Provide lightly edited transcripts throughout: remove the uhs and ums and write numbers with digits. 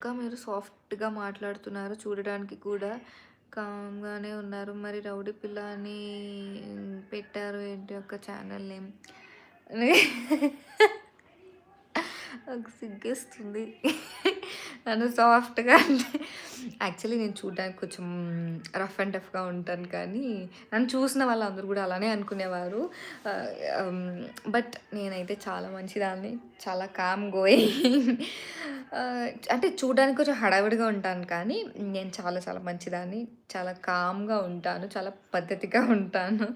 ఇంకా మీరు సాఫ్ట్‌గా మాట్లాడుతున్నారు. చూడడానికి కూడా కామ్‌గానే ఉన్నారు. మరి రౌడీ పిల్ల అని పెట్టారు ఏంటి ఒక ఛానల్ నేమ్? నాకు సిగ్గేస్తుంది. నన్ను సాఫ్ట్‌గా అంటే యాక్చువల్లీ నేను చూడడానికి కొంచెం రఫ్ అండ్ టఫ్‌గా ఉంటాను కానీ, నన్ను చూసిన వాళ్ళందరూ గూడా అలానే అనుకునేవారు. ఆహ్, హ్మ్, బట్ నేనైతే చాలా మంచిదాన్ని. చాలా కామ్ గోయింగ్. అంటే చూడడానికి కొంచెం హడావిడిగా ఉంటాను కానీ, నేను చాలా చాలా మంచిదాన్ని. చాలా కామ్‌గా ఉంటాను. చాలా పద్ధతిగా ఉంటాను.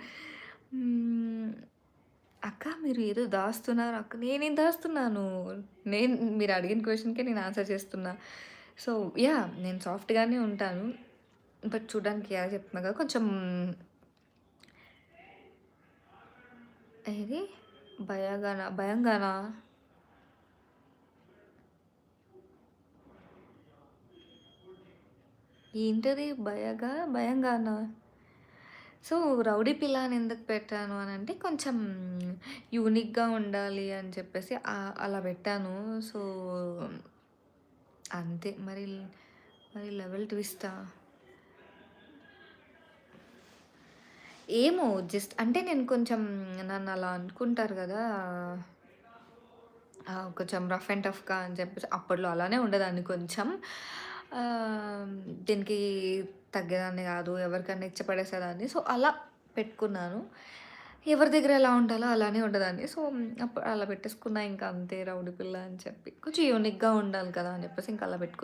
హ్మ్. అక్క మీరు ఏదో దాస్తున్నారు అక్క. నేనేం దాస్తున్నాను? నేను మీరు అడిగిన క్వెషన్‌కే నేను ఆన్సర్ చేస్తున్నా. So, yeah! నేను సాఫ్ట్‌గానే ఉంటాను. బట్ చూడడానికి యాహ్! చెప్తున్నా కదా! కొంచెం ఏది భయంగానా? భయంగానా? ఏంటది భయంగానా? సో, రౌడీ పిల్ల అని ఎందుకు పెట్టాను అనంటే, కొంచెం యూనిక్‌గా ఉండాలి అని చెప్పేసి అలా పెట్టాను. సో, అంతే. మరి లెవెల్ ట్విస్టా? ఏమో జస్ట్ అంటే నేను కొంచెం నన్నలా అనుకుంటారు గదా! కొంచెం రఫ్ అండ్ టఫ్‌గా అని చెప్పేసి అప్పట్లో అలానే ఉండేదాన్ని కొంచెం. ఆహ్, దీనికి తగ్గేదాన్ని గాదు. ఎవరికన్నా ఇచ్చపడేసేదాన్ని. సో, అలా పెట్టుకున్నాను. ఎవరి దగ్గర ఎలా ఉండాలో అలానే ఉండేదాన్ని. సో, అలా పెట్టేసుకున్నా ఇంకా అంతే రౌడీ పిల్ల అని చెప్పి. కొంచెం యూనిక్‌గా ఉండాలి కదా! అని చెప్పేసి ఇంకా అలా పెట్టుకున్నా.